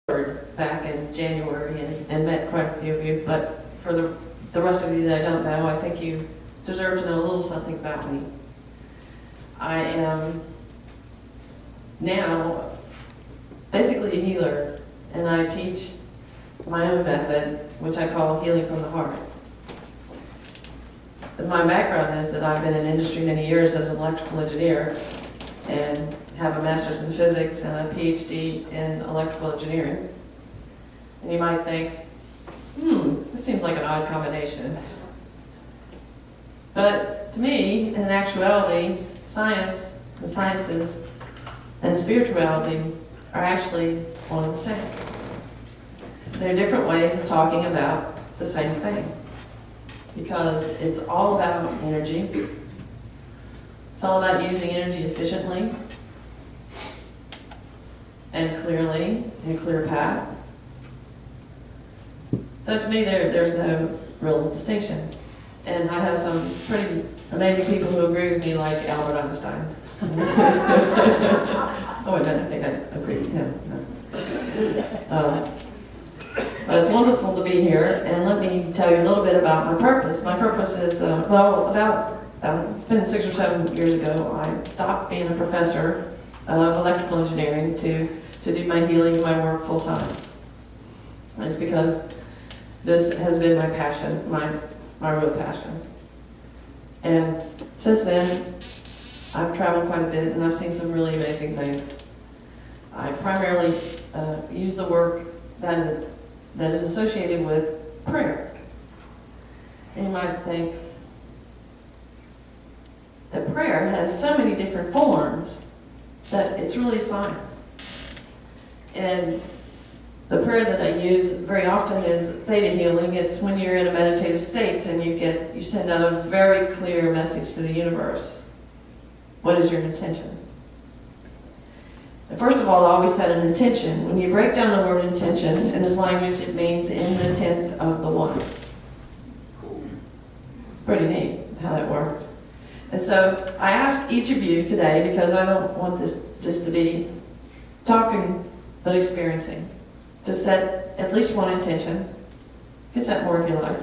back in January and met quite a few of you, but for the rest of you that I don't know, I think you deserve to know a little something about me. I am now basically a healer, and I teach my own method, which I call healing from the heart. My background is that I've been in industry many years as an electrical engineer and have a master's in physics and a PhD in electrical engineering. And you might think, that seems like an odd combination. But to me, in actuality, science, the sciences, and spirituality are actually one and the same. They're different ways of talking about the same thing, because it's all about energy. It's all about using energy efficiently and clearly in a clear path. So to me, there's no real distinction. And I have some pretty amazing people who agree with me, like Albert Einstein. Oh, wait a minute, I think I agree with him. No. But it's wonderful to be here, and let me tell you a little bit about my purpose. My purpose is, it's been 6 or 7 years ago, I stopped being a professor of electrical engineering to do my healing and my work full time. It's because this has been my passion, my real passion. And since then, I've traveled quite a bit, and I've seen some really amazing things. I primarily use the work that is associated with prayer. And you might think that prayer has so many different forms that it's really science. And the prayer that I use very often is theta healing. It's when you're in a meditative state and you send out a very clear message to the universe. What is your intention? And first of all, I always set an intention. When you break down the word intention, in this language it means in the intent of the one. It's pretty neat how that works. And so I ask each of you today, because I don't want this just to be talking but experiencing, to set at least one intention. You can set more if you like.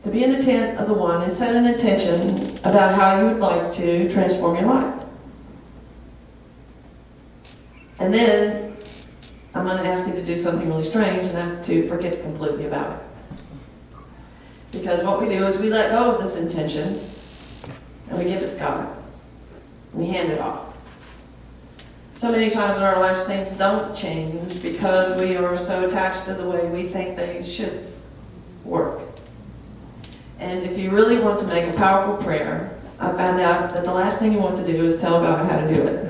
To be in the intent of the one and set an intention about how you would like to transform your life. And then I'm going to ask you to do something really strange, and that's to forget completely about it. Because what we do is we let go of this intention and we give it to God. We hand it off. So many times in our lives things don't change because we are so attached to the way we think they should work. And if you really want to make a powerful prayer, I found out that the last thing you want to do is tell God how to do it.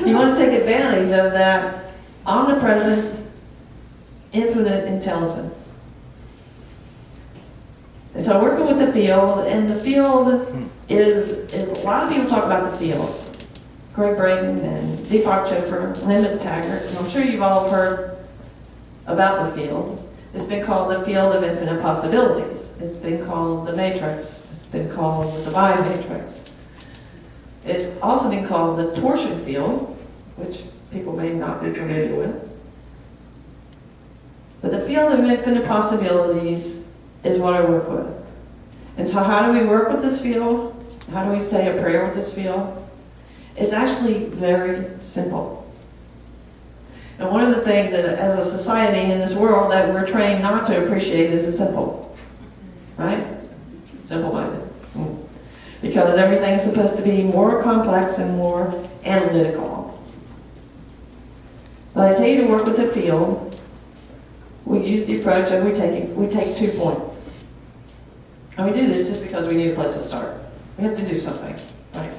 You want to take advantage of that omnipresent, infinite intelligence. And so working with the field, and the field is a lot of people talk about the field. Greg Braden and Deepak Chopra, Linda Taggart, and I'm sure you've all heard about the field. It's been called the field of infinite possibilities. It's been called the matrix. It's been called the divine matrix. It's also been called the torsion field, which people may not be familiar with. But the field of infinite possibilities is what I work with. And so how do we work with this field? How do we say a prayer with this field? It's actually very simple. And one of the things that as a society in this world that we're trained not to appreciate is the simple. Right? Simple-minded. Because everything's supposed to be more complex and more analytical. But I tell you to work with the field, we use the approach of we take 2 points. And we do this just because we need a place to start. We have to do something, right?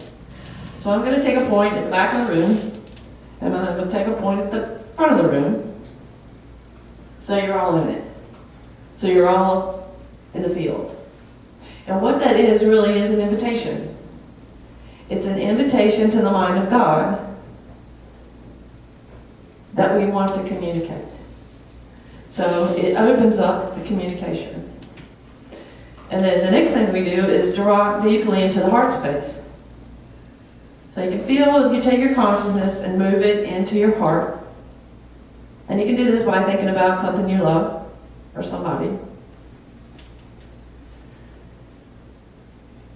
So I'm going to take a point at the back of the room, and I'm going to take a point at the front of the room, so you're all in it. So you're all in the field. And what that is really is an invitation. It's an invitation to the mind of God that we want to communicate. So it opens up the communication. And then the next thing we do is draw deeply into the heart space. So So you can feel, you take your consciousness and move it into your heart. And you can do this by thinking about something you love or somebody.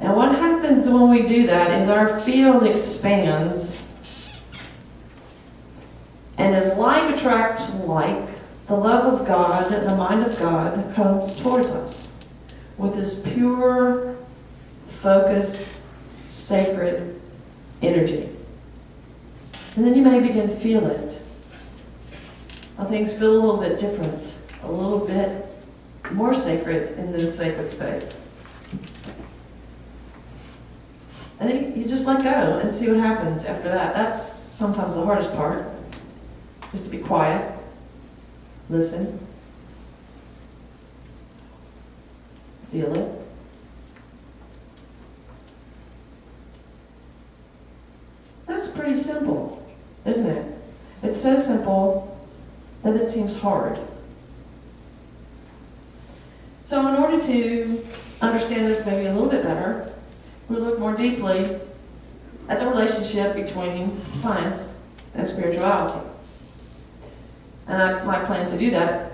And what happens when we do that is our field expands. And as like attracts like, the love of God, the mind of God comes towards us with this pure, focused, sacred energy. And then you may begin to feel it. Now things feel a little bit different, a little bit more sacred in this sacred space. And then you just let go and see what happens after that. That's sometimes the hardest part, just to be quiet, listen, feel it. That's pretty simple, isn't it? It's so simple that it seems hard. So in order to understand this maybe a little bit better, we'll look more deeply at the relationship between science and spirituality. And my plan to do that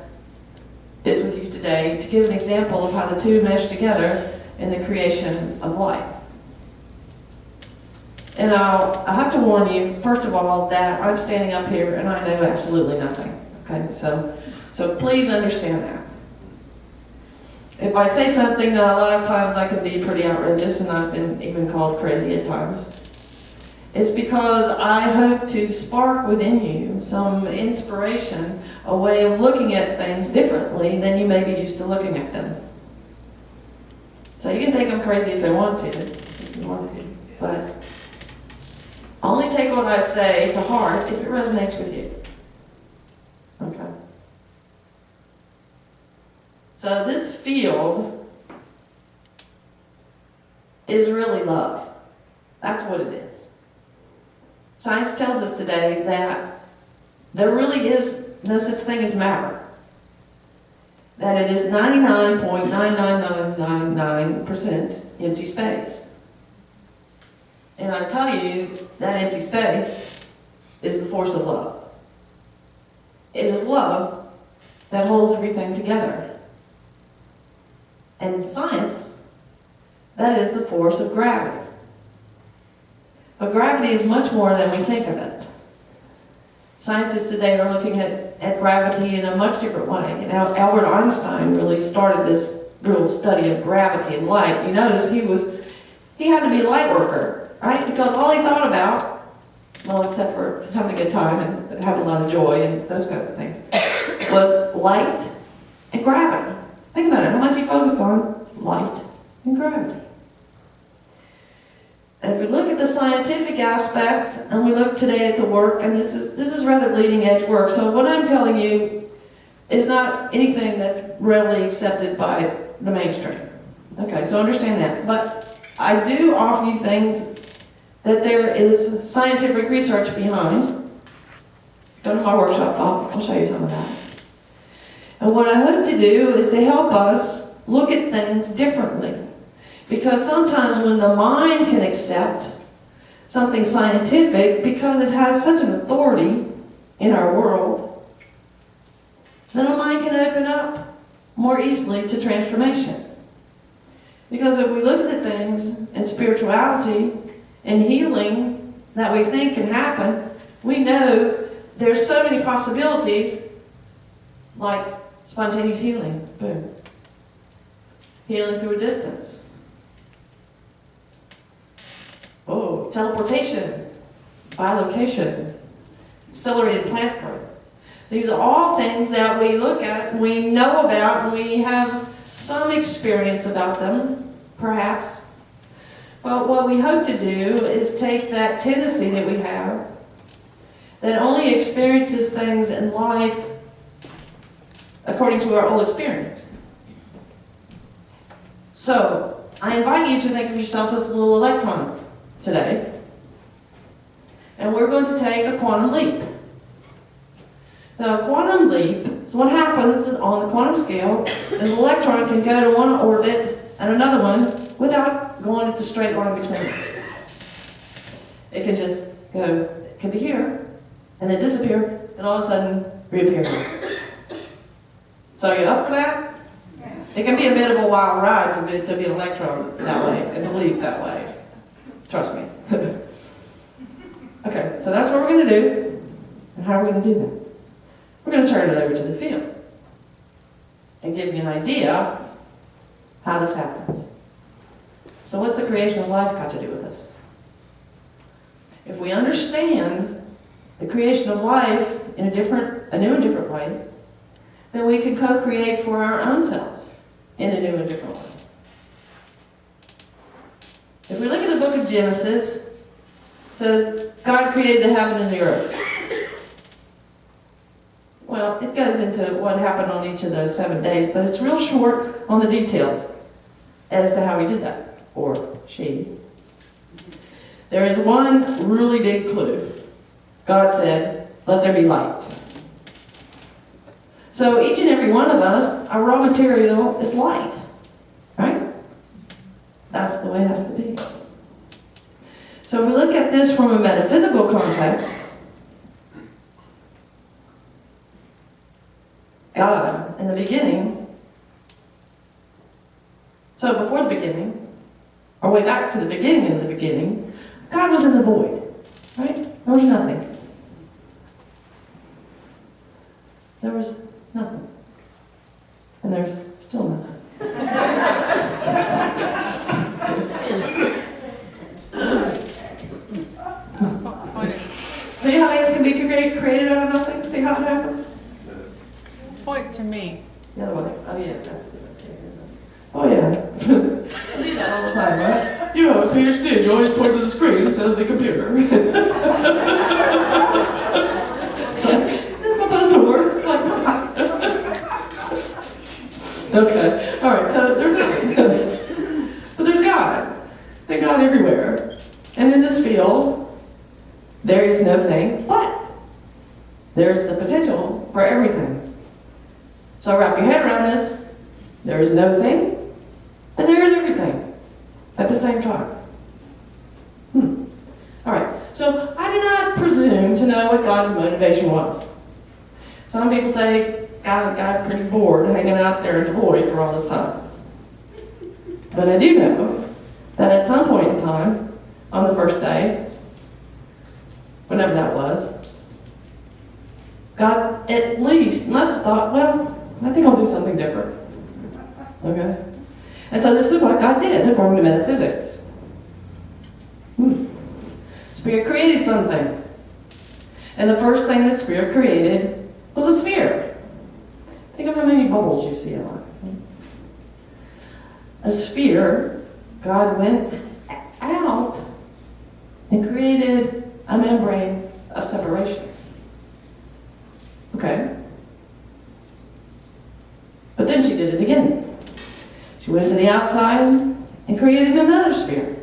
is with you today to give an example of how the two mesh together in the creation of life. And I have to warn you, first of all, that I'm standing up here and I know absolutely nothing. Okay, so please understand that. If I say something, a lot of times I can be pretty outrageous, and I've been even called crazy at times. It's because I hope to spark within you some inspiration, a way of looking at things differently than you may be used to looking at them. So you can think I'm crazy if you want to, but only take what I say to heart if it resonates with you. Okay? So this field is really love. That's what it is. Science tells us today that there really is no such thing as matter. That it is 99.99999% empty space. And I tell you, that empty space is the force of love. It is love that holds everything together. And in science, that is the force of gravity. But gravity is much more than we think of it. Scientists today are looking at gravity in a much different way. And Albert Einstein really started this real study of gravity and light. You notice he had to be a light worker, right? Because all he thought about, well, except for having a good time and having a lot of joy and those kinds of things, was light and gravity. Think about it, how much he focused on light and gravity. And if we look at the scientific aspect, and we look today at the work, and this is rather leading edge work, so what I'm telling you is not anything that's readily accepted by the mainstream. Okay, so understand that. But I do offer you things that there is scientific research behind. Go to my workshop, I'll show you some of that. And what I hope to do is to help us look at things differently. Because sometimes when the mind can accept something scientific, because it has such an authority in our world, then the mind can open up more easily to transformation. Because if we look at the things in spirituality and healing that we think can happen, we know there's so many possibilities, like spontaneous healing, boom. Healing through a distance. Oh, teleportation, bilocation, accelerated plant growth. These are all things that we look at, we know about, and we have some experience about them, perhaps. But what we hope to do is take that tendency that we have, that only experiences things in life according to our old experience. So, I invite you to think of yourself as a little electron today. And we're going to take a quantum leap. So a quantum leap is what happens on the quantum scale is an electron can go to one orbit and another one without going at the straight line between them. It can just go, it can be here, and then disappear, and all of a sudden reappear. So are you up for that? It can be a bit of a wild ride to be an electron that way and to leave that way. Trust me. Okay, so that's what we're going to do. And how are we going to do that? We're going to turn it over to the field and give you an idea how this happens. So what's the creation of life got to do with this? If we understand the creation of life in a new and different way, then we can co-create for our own selves in a new and different way. If we look at the book of Genesis, it says God created the heaven and the earth. Well, it goes into what happened on each of those 7 days, but it's real short on the details as to how he did that, or she. There is one really big clue. God said, "Let there be light." So each and every one of us, our raw material is light, right? That's the way it has to be. So if we look at this from a metaphysical context, God, in the beginning, so before the beginning, or way back to the beginning of the beginning, God was in the void, right? There was nothing. There was nothing. And there's still nothing. See how things can be created out of nothing? See how it happens? Point to me. The other way. Oh, yeah. Oh, yeah. I do that all the time, right? You have a PhD. You always point to the screen instead of the computer. It's supposed to work. It's like... Okay. All right. So there's nothing. But there's God. There's God everywhere. And in this field, there is no thing, but there's the potential for everything. So wrap your head around this. There is no thing, and there is everything at the same time. All right. So I do not presume to know what God's motivation was. Some people say God got pretty bored hanging out there in the void for all this time. But I do know that at some point in time, on the first day, whenever that was, God at least must have thought, well, I think I'll do something different. Okay? And so this is what God did according to metaphysics. Spirit created something. And the first thing that Spirit created was a sphere. Think of how many bubbles you see in life. A sphere, God went out and created a membrane of separation. Okay? But then she did it again. She went to the outside and created another sphere.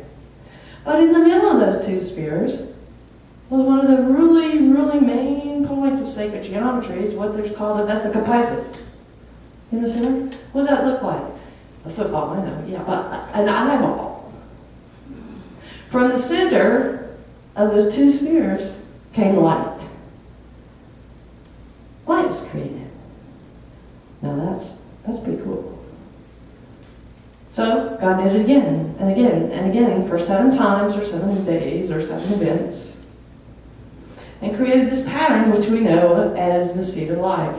But in the middle of those two spheres was one of the really, really main points of sacred geometry, is what there's called a vesica Pisces. In the center? What does that look like? A football, I know, yeah, but an eyeball. From the center of those two spheres came light. Light was created. Now that's pretty cool. So God did it again and again and again for 7 times or 7 days or 7 events, and created this pattern which we know as the seed of life,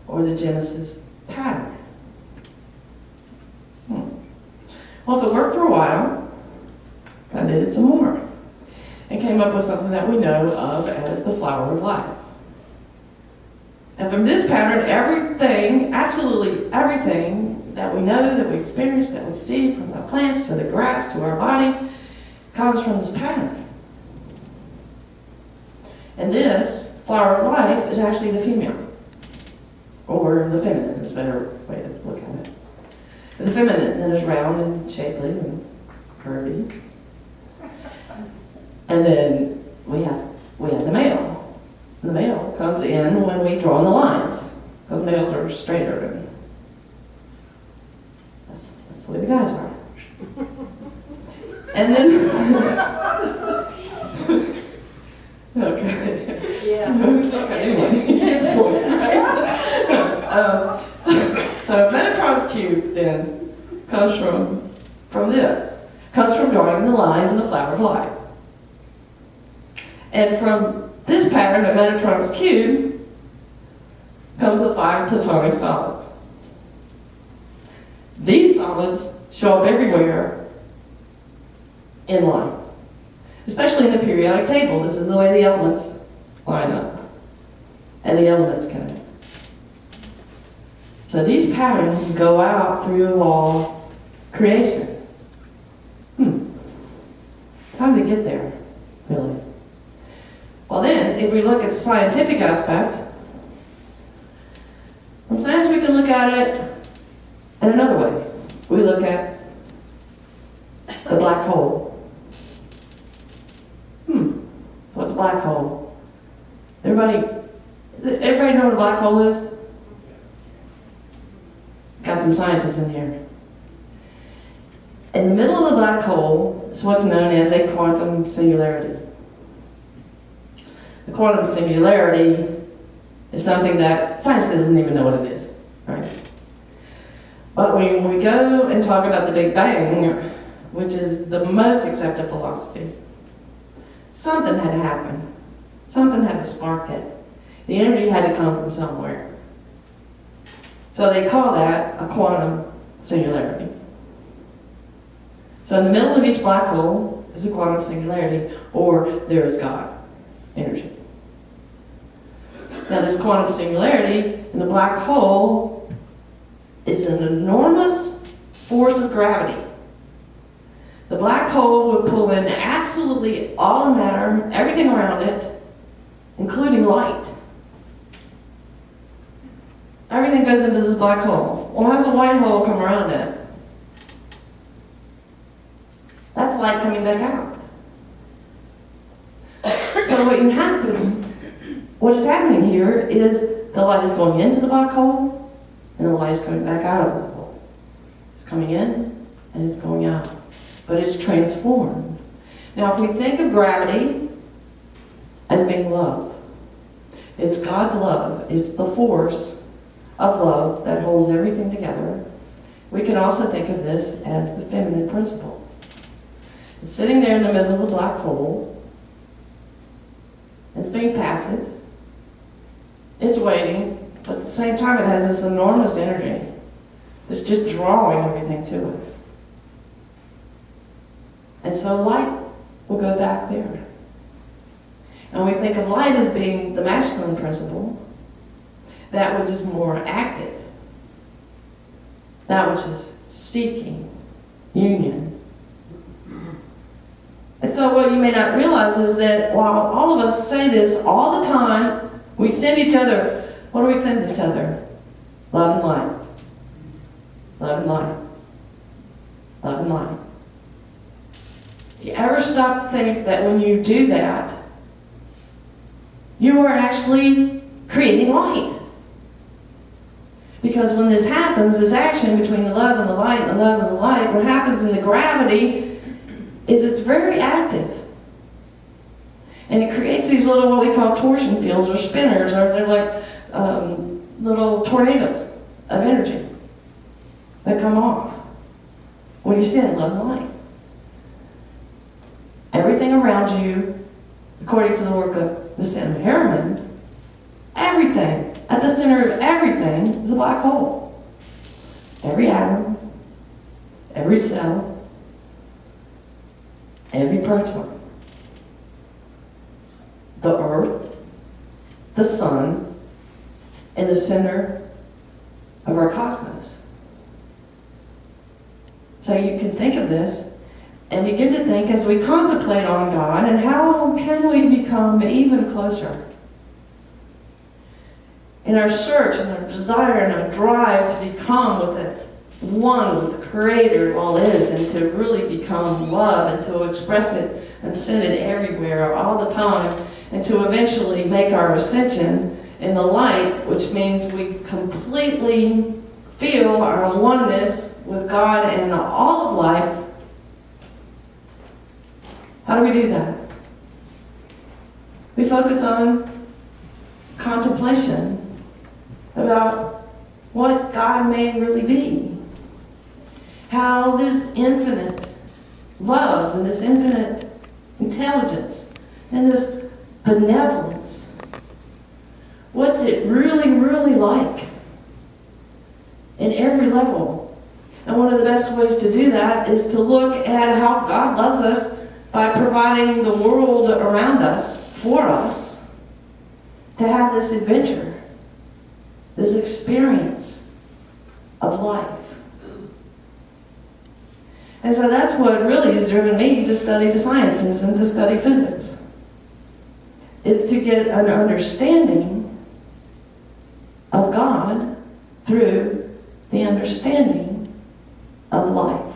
or the Genesis pattern. Well, if it worked for a while, God did it some more and came up with something that we know of as the flower of life. And from this pattern, everything, absolutely everything that we know, that we experience, that we see, from the plants to the grass to our bodies, comes from this pattern. And this flower of life is actually the female, or the feminine is a better way to look at it. The feminine that is round and shapely and curvy. And then we have the male. The male comes in when we draw in the lines, because males are straighter, and that's the way the guys are. And then Okay. Yeah. Okay, anyway, you get the point, right? So Metatron's cube then comes from this. Comes from drawing the lines in the flower of light. And from this pattern of Metatron's cube comes the 5 platonic solids. These solids show up everywhere in light, especially in the periodic table. This is the way the elements line up and the elements connect. So these patterns go out through all creation. How did they get there, really? Well then, if we look at the scientific aspect, in science we can look at it in another way. We look at the black hole. What's a black hole? Everybody know what a black hole is? Got some scientists in here. In the middle of the black hole is what's known as a quantum singularity. The quantum singularity is something that science doesn't even know what it is, right? But when we go and talk about the Big Bang, which is the most accepted philosophy, something had to happen. Something had to spark it. The energy had to come from somewhere. So they call that a quantum singularity. So in the middle of each black hole is a quantum singularity, or there is God, energy. Now this quantum singularity in the black hole is an enormous force of gravity. The black hole would pull in absolutely all the matter, everything around it, including light. Everything goes into this black hole. Well, how's a white hole come around it? That's light coming back out. So what is happening here is the light is going into the black hole, and the light is coming back out of the black hole. It's coming in, and it's going out. But it's transformed. Now, if we think of gravity as being love, it's God's love. It's the force of love that holds everything together. We can also think of this as the feminine principle. It's sitting there in the middle of the black hole. It's being passive. It's waiting, but at the same time it has this enormous energy. It's just drawing everything to it. And so light will go back there. And we think of light as being the masculine principle, that which is more active, that which is seeking union. And so what you may not realize is that while all of us say this all the time, we send each other, what do we send each other? Love and light. Love and light. Love and light. Do you ever stop to think that when you do that, you are actually creating light? Because when this happens, this action between the love and the light and the love and the light, what happens in the gravity is it's very active. And it creates these little, what we call torsion fields or spinners, or they're like little tornadoes of energy that come off when you send love and light. Everything around you, according to the work of the Sam Harriman, everything, at the center of everything is a black hole. Every atom, every cell, every proton. The earth, the sun, and the center of our cosmos. So you can think of this and begin to think as we contemplate on God and how can we become even closer in our search and our desire and our drive to become with it one with the Creator of all is, and to really become love and to express it and send it everywhere all the time, and to eventually make our ascension in the light, which means we completely feel our oneness with God and all of life. How do we do that? We focus on contemplation about what God may really be. How this infinite love and this infinite intelligence and this benevolence, what's it really, really like in every level? And one of the best ways to do that is to look at how God loves us by providing the world around us for us to have this adventure, this experience of life. And so that's what really has driven me to study the sciences and to study physics. It's to get an understanding of God through the understanding of life.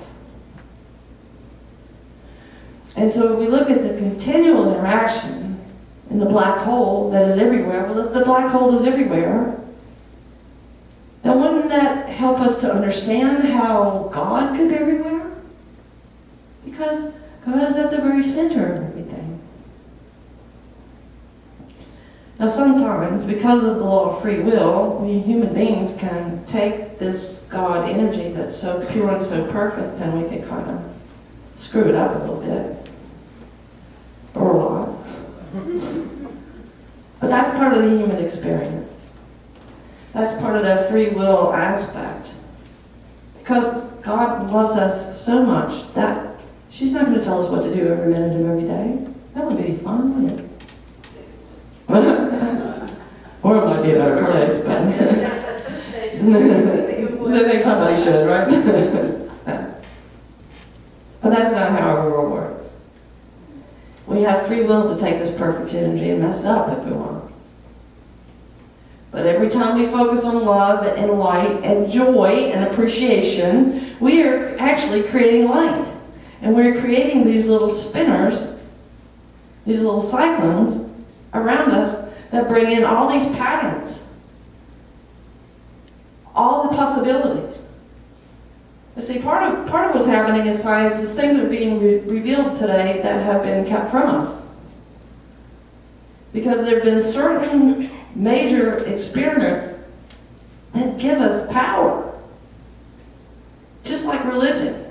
And so when we look at the continual interaction in the black hole that is everywhere, well, if the black hole is everywhere, then wouldn't that help us to understand how God could be everywhere? Because God is at the very center of everything. Now sometimes, because of the law of free will, we human beings can take this God energy that's so pure and so perfect, and we can kind of screw it up a little bit. Or a lot. But that's part of the human experience. That's part of that free will aspect. Because God loves us so much that she's not going to tell us what to do every minute of every day. That would be fun, wouldn't it? Or it might be a better place, but I think somebody should, right? But that's not how our world works. We have free will to take this perfect energy and mess it up if we want. But every time we focus on love and light and joy and appreciation, we are actually creating light. And we're creating these little spinners, these little cyclones around us that bring in all these patterns, all the possibilities. You see, part of what's happening in science is things are being revealed today that have been kept from us. Because there have been certain major experiments that give us power. Just like religion.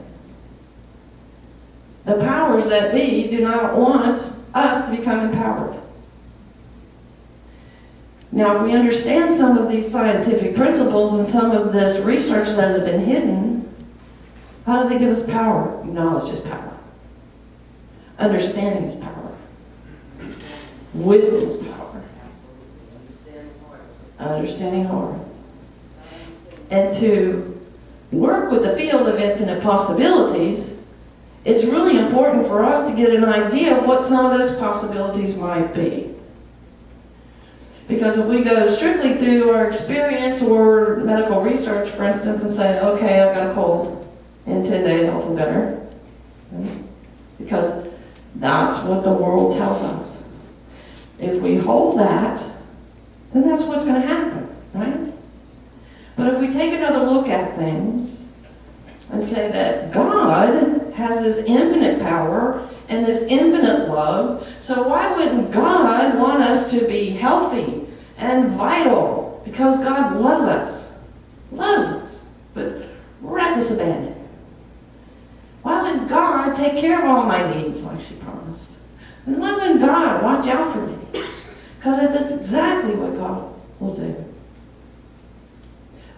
The powers that be do not want us to become empowered. Now, if we understand some of these scientific principles and some of this research that has been hidden, how does it give us power? Knowledge is power. Understanding is power. Wisdom is power. Understanding heart. And to work with the field of infinite possibilities, it's really important for us to get an idea of what some of those possibilities might be. Because if we go strictly through our experience or medical research, for instance, and say, okay, I've got a cold, in 10 days I'll feel better. Because that's what the world tells us. If we hold that, then that's what's going to happen, right? But if we take another look at things and say that God has this infinite power and this infinite love, so why wouldn't God want us to be healthy and vital? Because God loves us with reckless abandon. Why wouldn't God take care of all my needs like she promised? And why wouldn't God watch out for me? Because it's exactly what God will do.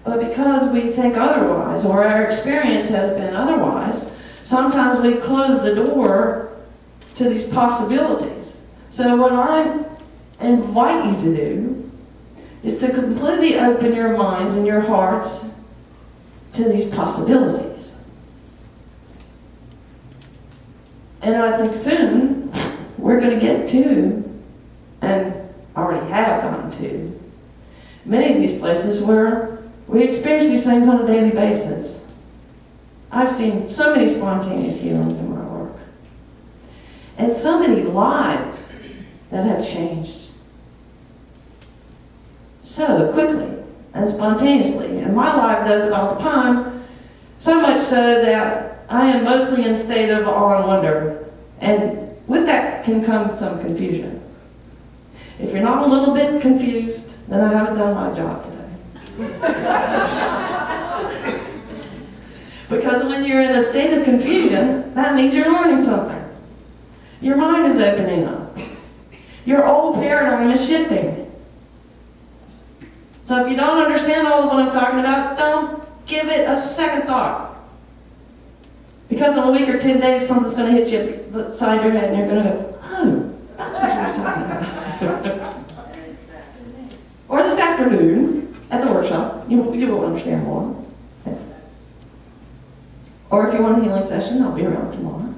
But because we think otherwise, or our experience has been otherwise, sometimes we close the door to these possibilities. So what I invite you to do is to completely open your minds and your hearts to these possibilities. And I think soon we're going to get to, and already have gotten to, many of these places where we experience these things on a daily basis. I've seen so many spontaneous healings in my work. And so many lives that have changed so quickly and spontaneously. And my life does it all the time, so much so that I am mostly in a state of awe and wonder. And with that can come some confusion. If you're not a little bit confused, then I haven't done my job today. Because when you're in a state of confusion, that means you're learning something. Your mind is opening up. Your old paradigm is shifting. So if you don't understand all of what I'm talking about, don't give it a second thought. Because in a week or 10 days, something's going to hit you upside your head and you're going to go, oh, that's what you were talking about. Or this afternoon at the workshop, you will understand more. Or if you want a healing session, I'll be around tomorrow.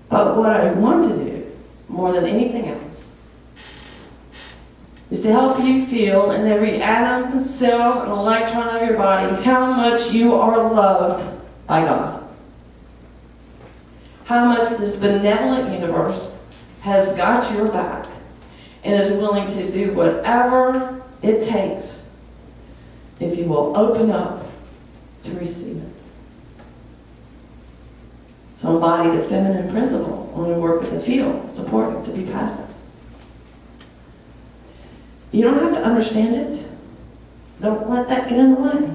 But what I want to do, more than anything else, is to help you feel in every atom, cell, and electron of your body how much you are loved by God. How much this benevolent universe has got your back and is willing to do whatever it takes if you will open up to receive it. So embody the feminine principle when we work with the field. It's important to be passive. You don't have to understand it. Don't let that get in the way.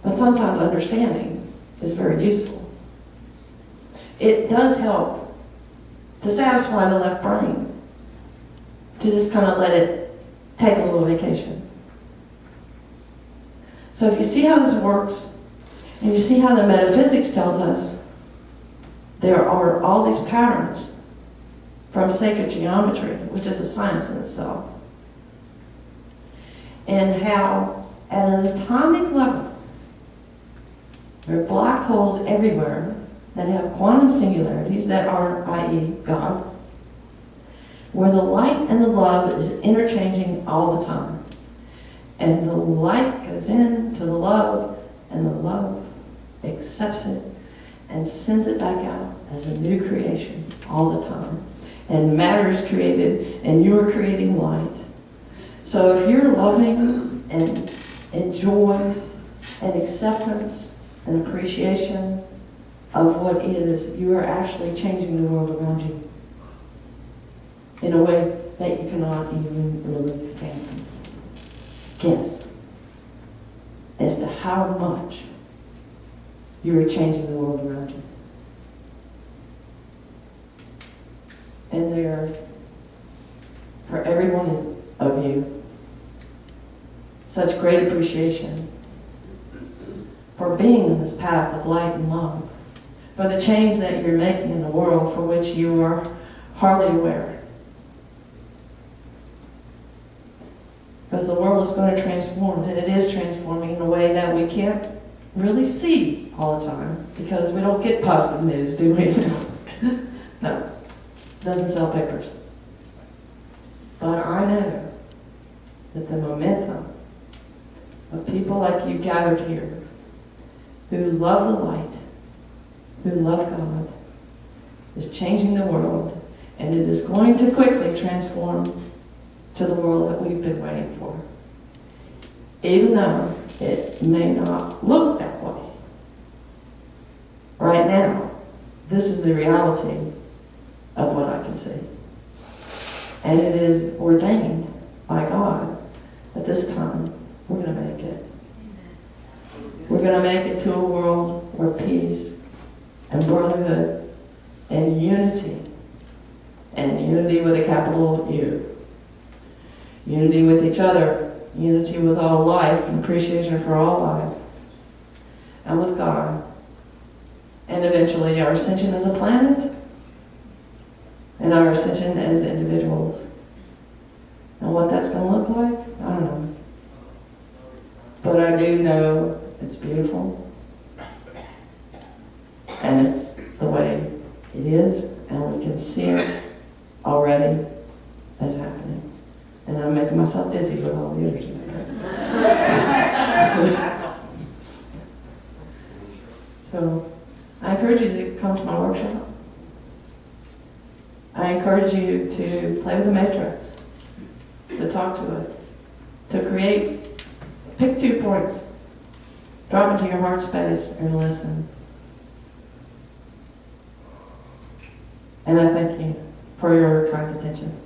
But sometimes understanding is very useful. It does help to satisfy the left brain, to just kind of let it take a little vacation. So if you see how this works, and you see how the metaphysics tells us there are all these patterns from sacred geometry, which is a science in itself, and how at an atomic level there are black holes everywhere that have quantum singularities that are, i.e., God, where the light and the love is interchanging all the time. And the light goes into the love, and the love accepts it and sends it back out as a new creation all the time. And matter is created, and you are creating light. So if you're loving and joy and acceptance and appreciation of what is, you are actually changing the world around you in a way that you cannot even really fathom. Guess as to how much you are changing the world around you. And there, for every one of you, such great appreciation for being on this path of light and love, for the change that you're making in the world for which you are hardly aware. Because the world is going to transform, and it is transforming in a way that we can't really see all the time, because we don't get positive news, do we? No, it doesn't sell papers. But I know that the momentum of people like you gathered here, who love the light, who love God, is changing the world, and it is going to quickly transform to the world that we've been waiting for. Even though it may not look that way. Right now, this is the reality of what I can see. And it is ordained by God that this time we're going to make it. We're going to make it to a world where peace and brotherhood and unity with a capital U, unity with each other, unity with all life, and appreciation for all life, and with God, and eventually our ascension as a planet, and our ascension as individuals. And what that's going to look like, I don't know. But I do know it's beautiful, and it's the way it is, and we can see it already as happening. And I'm making myself dizzy with all the energy. So I encourage you to come to my workshop. I encourage you to play with the matrix, to talk to it, to create, pick 2 points, drop into your heart space and listen. And I thank you for your kind attention.